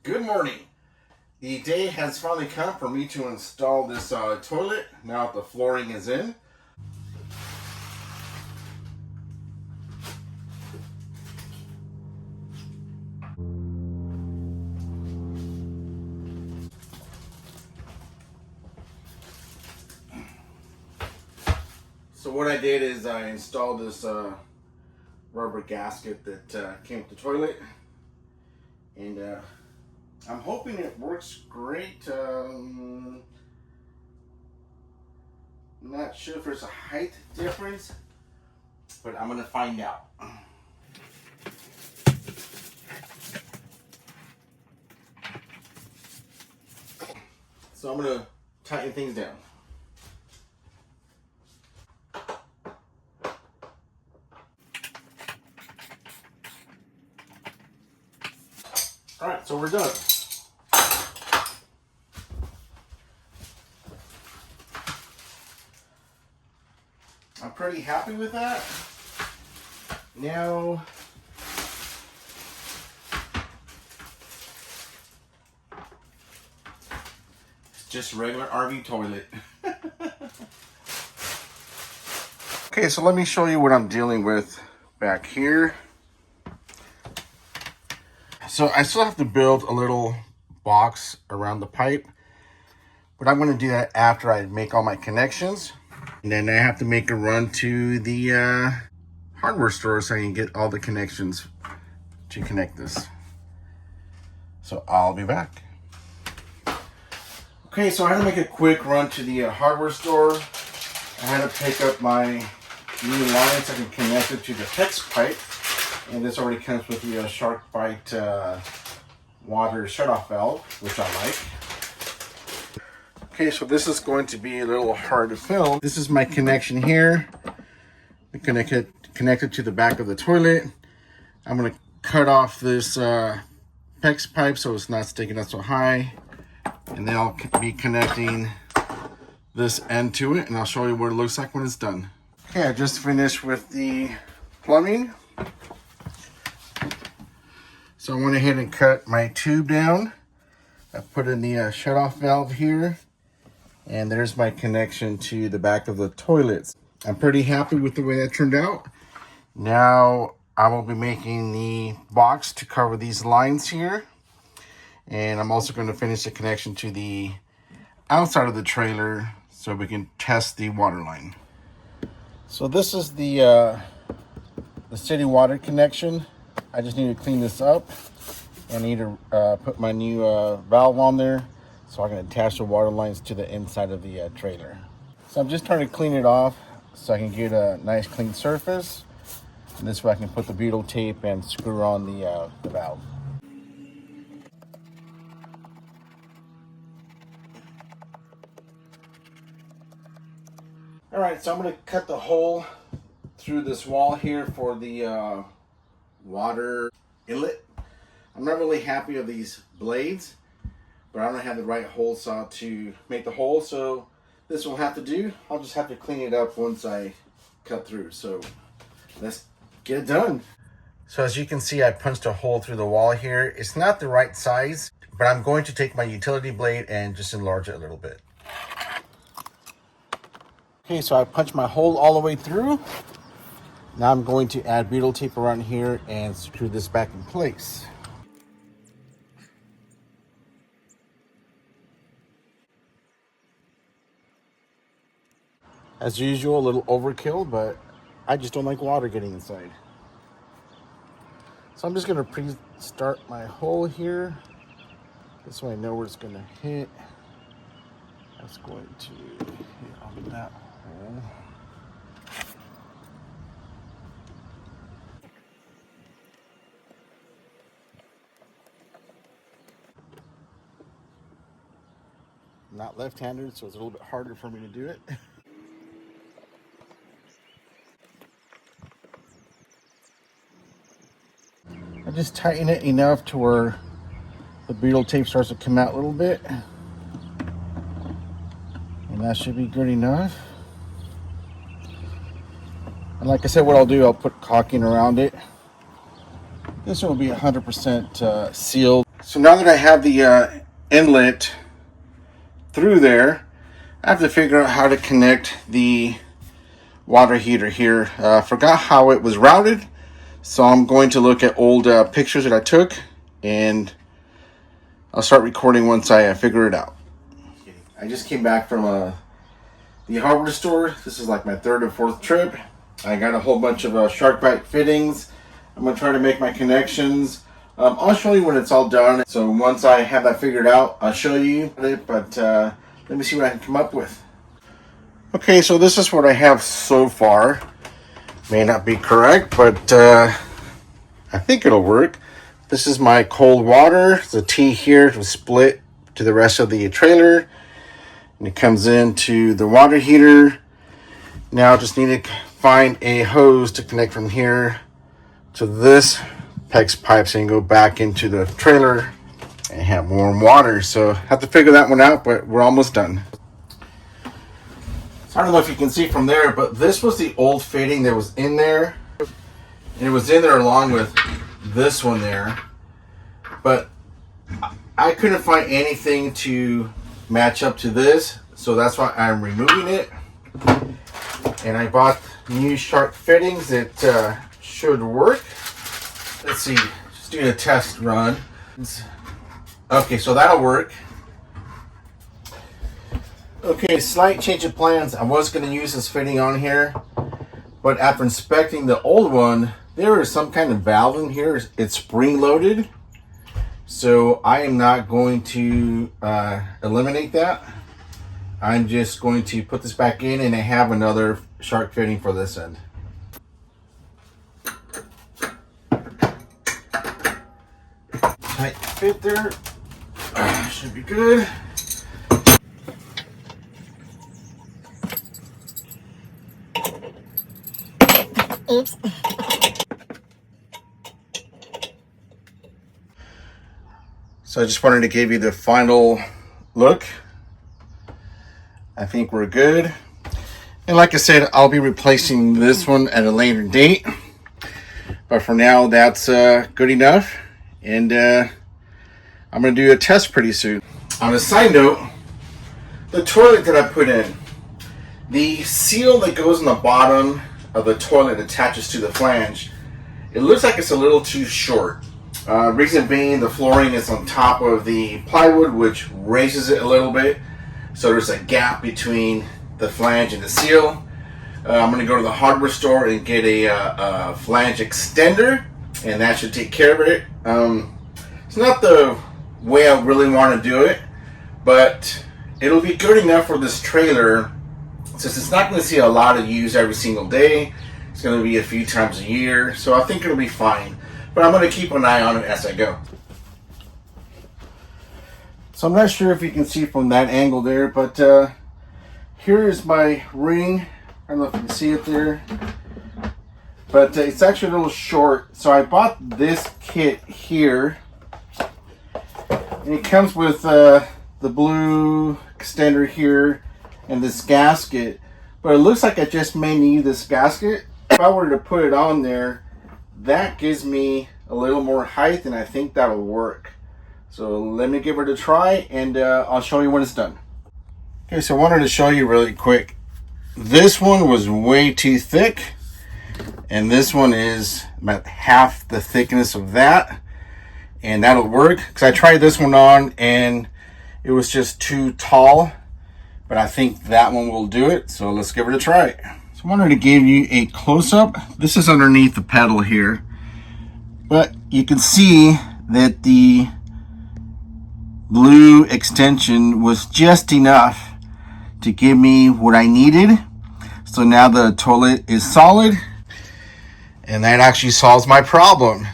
Good morning. The day has finally come for me to install this toilet now that the flooring is in. So what I did is I installed this rubber gasket that came with the toilet, and I'm hoping it works great. I'm not sure if there's a height difference, but I'm gonna find out. So I'm gonna tighten things down. All right, so we're done. I'm pretty happy with that. Now, it's just a regular RV toilet. Okay, so let me show you what I'm dealing with back here. So I still have to build a little box around the pipe, but I'm going to do that after I make all my connections. And then I have to make a run to the hardware store so I can get all the connections to connect this. So I'll be back. Okay, so I had to make a quick run to the hardware store. I had to pick up my new line so I can connect it to the hex pipe. And this already comes with the Shark Bite water shutoff valve, which I like. Okay, so this is going to be a little hard to film. This is my connection here. I connect it to the back of the toilet. I'm going to cut off this PEX pipe so it's not sticking up so high. And then I'll be connecting this end to it, and I'll show you what it looks like when it's done. Okay, I just finished with the plumbing. So I went ahead and cut my tube down. I put in the shutoff valve here. And there's my connection to the back of the toilets. I'm pretty happy with the way that turned out. Now I will be making the box to cover these lines here. And I'm also going to finish the connection to the outside of the trailer so we can test the water line. So this is the city water connection. I just need to clean this up. I need to put my new valve on there so I can attach the water lines to the inside of the trailer. So I'm just trying to clean it off so I can get a nice clean surface. And this way I can put the butyl tape and screw on the valve. All right, so I'm gonna cut the hole through this wall here for the water inlet. I'm not really happy of these blades, but I don't have the right hole saw to make the hole, so this will have to do. I'll just have to clean it up once I cut through. So let's get it done. So as you can see, I punched a hole through the wall here. It's not the right size, but I'm going to take my utility blade and just enlarge it a little bit. Okay, so I punched my hole all the way through. Now I'm going to add butyl tape around here and screw this back in place. As usual, a little overkill, but I just don't like water getting inside. So I'm just gonna pre-start my hole here. This way I know where it's gonna hit. That's going to hit on that hole. I'm not left-handed, so it's a little bit harder for me to do it. I just tighten it enough to where the butyl tape starts to come out a little bit. And that should be good enough. And like I said, what I'll do, I'll put caulking around it. This one will be 100% sealed. So now that I have the inlet through there, I have to figure out how to connect the water heater here. Forgot how it was routed, so I'm going to look at old pictures that I took, and I'll start recording once I figure it out. I just came back from the hardware store. This is like my third or fourth trip. I got a whole bunch of shark bite fittings. I'm going to try to make my connections. I'll show you when it's all done. So once I have that figured out, I'll show you it, but let me see what I can come up with. Okay, so this is what I have so far. May not be correct, but I think it'll work. This is my cold water. The T here to split to the rest of the trailer. And it comes into the water heater. Now I just need to find a hose to connect from here to this PEX pipe so you can go back into the trailer and have warm water. So I have to figure that one out, but we're almost done. So I don't know if you can see from there, but this was the old fitting that was in there. And it was in there along with this one there. But I couldn't find anything to match up to this, so that's why I'm removing it. And I bought new shark fittings that should work. Let's see, just doing a test run. Okay, so that'll work. Okay, slight change of plans. I was going to use this fitting on here, but after inspecting the old one, there is some kind of valve in here. It's spring loaded, so I am not going to eliminate that. I'm just going to put this back in, and I have another shark fitting for this end. Tight fit there. Should be good. Oops. So I just wanted to give you the final look. I think we're good. And like I said, I'll be replacing this one at a later date. But for now, that's good enough. And I'm going to do a test pretty soon. On a side note, the toilet that I put in, the seal that goes in the bottom of the toilet attaches to the flange, it looks like it's a little too short. Reason being, the flooring is on top of the plywood, which raises it a little bit. So there's a gap between the flange and the seal. I'm going to go to the hardware store and get a flange extender, and that should take care of it. It's not the way I really want to do it, but it'll be good enough for this trailer, since it's not going to see a lot of use every single day. It's going to be a few times a year, so I think it'll be fine. But I'm going to keep an eye on it as I go. So I'm not sure if you can see from that angle there, but here is my ring. I don't know if you can see it there, but it's actually a little short. So I bought this kit here, and it comes with the blue extender here and this gasket. But it looks like I just may need this gasket. If I were to put it on there, that gives me a little more height, and I think that'll work. So let me give it a try, and I'll show you when it's done. Okay, so I wanted to show you really quick. This one was way too thick, and this one is about half the thickness of that, and that'll work. Because I tried this one on, and it was just too tall, but I think that one will do it. So let's give it a try. So I wanted to give you a close-up. This is underneath the pedal here, but you can see that the blue extension was just enough to give me what I needed. So now the toilet is solid, and that actually solves my problem.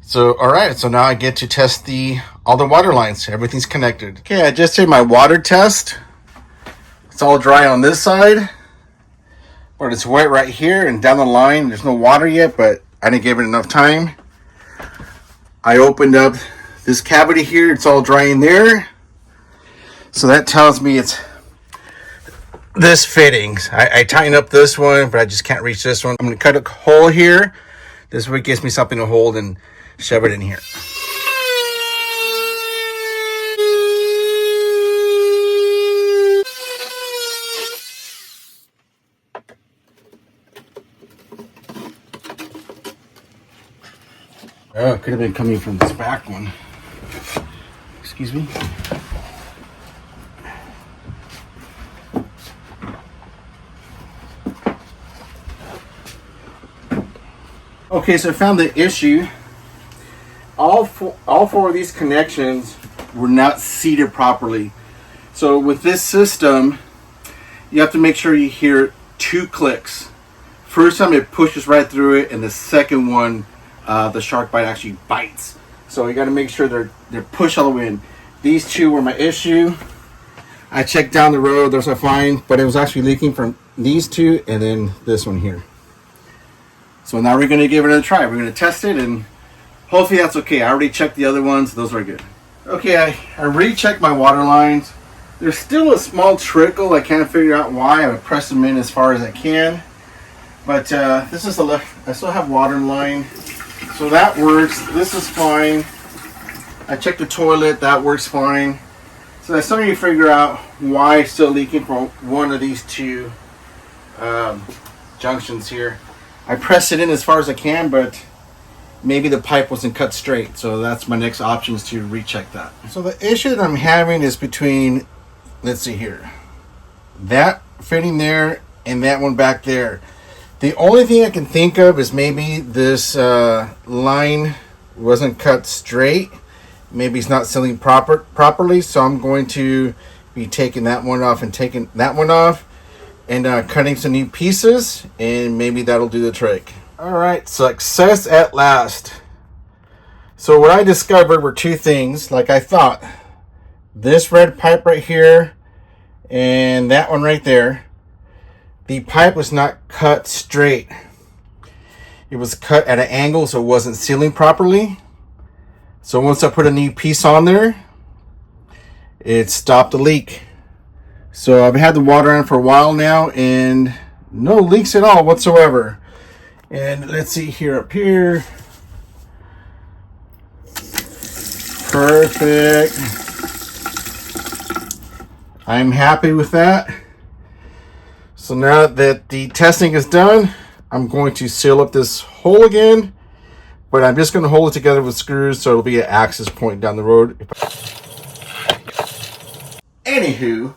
So all right, so now I get to test all the water lines. Everything's connected. Okay, I just did my water test. It's all dry on this side, but it's wet right here, and down the line there's no water yet, but I didn't give it enough time. I opened up this cavity here, it's all dry in there. So that tells me it's this fittings. I tightened up this one, but I just can't reach this one. I'm gonna cut a hole here. This way it gives me something to hold and shove it in here. Oh, it could have been coming from this back one. Excuse me. Okay, so I found the issue. All four of these connections were not seated properly. So with this system, you have to make sure you hear 2 clicks. First time it pushes right through it, and the second one, the shark bite actually bites. So you got to make sure they're pushed all the way in. These 2 were my issue. I checked down the road; those are fine, but it was actually leaking from these 2 and then this one here. So now we're going to give it a try. We're going to test it, and hopefully that's okay. I already checked the other ones; those are good. Okay, I rechecked my water lines. There's still a small trickle. I can't figure out why. I press them in as far as I can. But this is the left. I still have water in line. So that works. This is fine. I checked the toilet. That works fine. So I still need to figure out why it's still leaking from one of these 2 junctions here. I pressed it in as far as I can, but maybe the pipe wasn't cut straight. So that's my next option, is to recheck that. So the issue that I'm having is between, let's see here, that fitting there and that one back there. The only thing I can think of is maybe this line wasn't cut straight. Maybe it's not sealing properly. So I'm going to be taking that one off and taking that one off and cutting some new pieces, and maybe that'll do the trick. All right, success at last. So what I discovered were 2 things, like I thought. This red pipe right here and that one right there. The pipe was not cut straight. It was cut at an angle, so it wasn't sealing properly. So once I put a new piece on there, it stopped the leak. So I've had the water on for a while now, and no leaks at all whatsoever. And let's see here, up here. Perfect. I'm happy with that. So now that the testing is done, I'm going to seal up this hole again, but I'm just going to hold it together with screws so it'll be an access point down the road. Anywho,